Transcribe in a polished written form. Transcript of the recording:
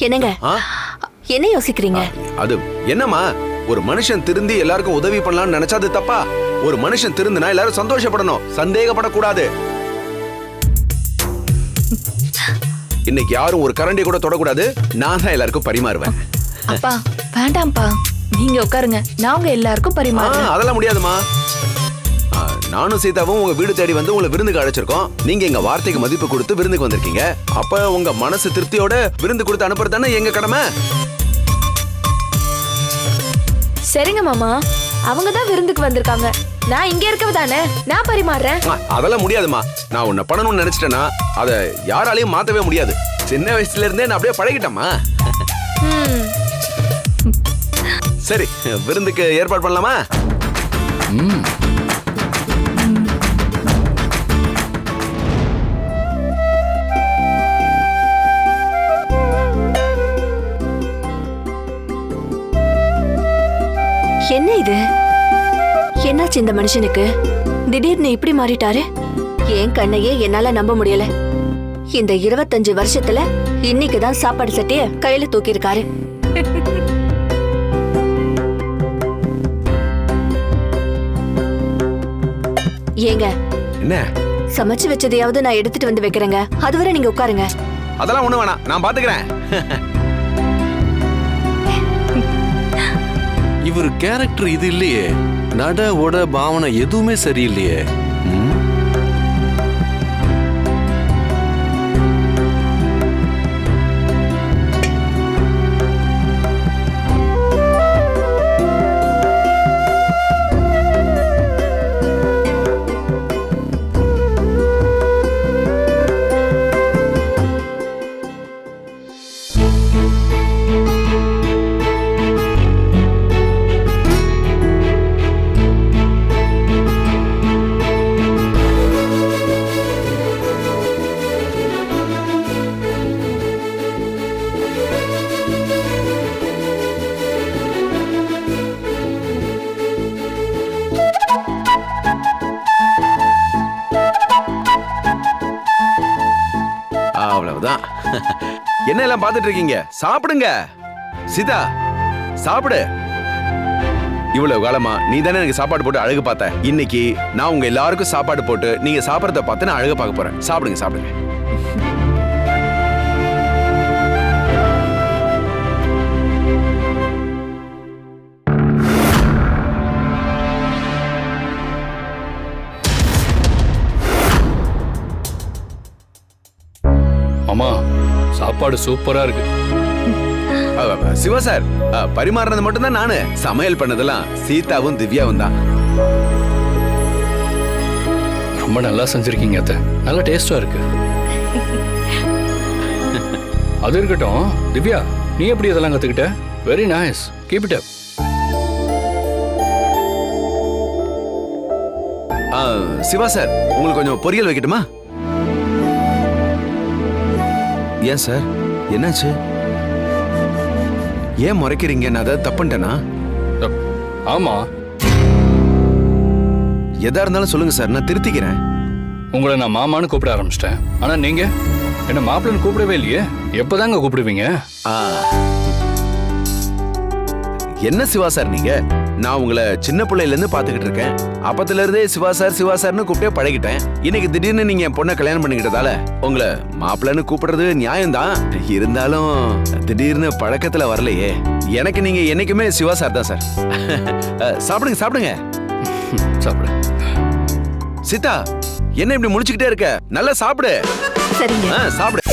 என்னங்க என்ன யோசிக்கிறீங்க? அது என்னம்மா, ஒரு மனுஷன் திருந்தி எல்லாருக்கும் உதவி பண்ணலாம்னு நினைச்சா அது தப்பா? ஒரு மனுஷன் திருந்தினா எல்லாரும் சந்தோஷப்படணும், சந்தேகப்படக்கூடாது. இன்னைக்கு யாரும் ஒரு கரண்டி கூட தொடக்கூடாது. நான் தான் எல்லாருக்கும் பரிமாறுவேன். அப்பா வேண்டாம்ப்பா, நீங்க உட்காருங்க, நான் உங்க எல்லாருக்கும் பரிமாறுறேன். அதெல்லாம் முடியாதுமா. நானும் சீதாவும் உங்க வீடு தேடி வந்து உங்களை விருந்துக்கு அழைச்சிருக்கோம். நீங்க எங்க வார்த்தைக்கு மதிப்பு கொடுத்து விருந்துக்கு வந்திருக்கீங்க. அப்ப உங்க மனசு திருப்தியோட விருந்து கொடுத்து அனுப்புறது தானே எங்க கடமை. சரிங்க மாமா, அவங்க தான் விருந்துக்கு வந்திருக்காங்க, நான் இங்க இருக்கவ தானே, நான் பரிமாறுறேன். அதெல்லாம் முடியாதுமா. நான் உன்னை பண்ணணும்னு நினைச்சிட்டேன்னா அதை யாராலையும் மாத்தவே முடியாது. சின்ன வயசுல இருந்தே நான் அப்படியே பழகிட்டேம்மா. சரி, விருந்துக்கு ஏற்பாடு பண்ணலாமா? என்ன இது? என்னாச்சு இந்த மனுஷனுக்கு? திடீர்னு இப்படி மாறிட்டாரு. என் கண்ணையே என்னால நம்ப முடியல. இந்த 25 வருஷத்துல இன்னைக்குதான் சாப்பாடு சட்டிய கையில தூக்கி இருக்காரு. ஏங்க, என்ன சமைச்சு வச்சதையாவது நான் எடுத்துட்டு வந்து வைக்கிறேங்க. அதுவரை நீங்க உட்காருங்க. அதெல்லாம் ஒண்ணு வேணாம், நான் பாத்துக்கிறேன். இவர் கேரக்டர் இது இல்லையே, நட உட பாவனை எதுவுமே சரியில்லையே. அவ்வளவுதான். என்ன எல்லாம் பாத்துட்டு இருக்கீங்க? சாப்பிடுங்க. சீதா, சாப்பிடு. இவ்வளவு காலமா நீ தானே எனக்கு சாப்பாடு போட்டு அழகு பார்த்த. இன்னைக்கு நான் உங்க எல்லாருக்கும் சாப்பாடு போட்டு நீங்க சாப்பிடறத பார்த்து நான் அழகு பார்க்க போறேன். சாப்பிடுங்க, சாப்பிடுங்க. அம்மா, சாப்பாடு சூப்பரா இருக்கு. சிவா சார், பரிமாறினது மட்டும் தான் நானு. சமையல் பண்ணதெல்லாம் சீதாவும் திவ்யாவும் தான். ரொம்ப நல்லா செஞ்சிருக்கீங்க அத்தை, நல்ல டேஸ்டா இருக்கு. அது இருக்கட்டும், திவ்யா நீ எப்படி இதெல்லாம் கத்துக்கிட்ட? Very nice, keep it up. Siva sir, உங்களுக்கு கொஞ்சம் பொரியல் வைக்கட்டுமா? ஏன் சார், என்னாச்சு? ஏன் முறைக்கிறீங்க? நான் அதை தப்புண்டேனா? ஆமா, எதா இருந்தாலும் சொல்லுங்க சார், நான் திருத்திக்கிறேன். உங்களை நான் மாமான்னு கூப்பிட ஆரம்பிச்சிட்டேன். ஆனா நீங்க என்ன மாப்பிள்ளன்னு கூப்பிடவே இல்லையே. எப்பதாங்க கூப்பிடுவீங்க? என்ன சிவா சார் நீங்க? நான் உங்களை சின்ன பிள்ளையில இருந்து பாத்துக்கிட்டு இருக்கேன். அப்பத்துல இருந்தே சிவா சார்னு கூப்பிட்டே பழகிட்டேன். இன்னைக்கு திடீர்னு நீங்க என் பொண்ணை கல்யாணம் பண்ணிக்கிட்டதால உங்களை மாப்பிள்ளன்னு கூப்பிடுறது நியாயம்தான். இருந்தாலும் திடீர்னு பழக்கத்துல வரலையே. எனக்கு நீங்க என்னைக்குமே சிவா சார் தான் சார். சாப்பிடுங்க, சாப்பிடுங்க. சாப்பிடு. சீதா, என்ன இப்படி முடிச்சுக்கிட்டே இருக்க? நல்லா சாப்பிடு. சரிங்க, சாப்பிடு.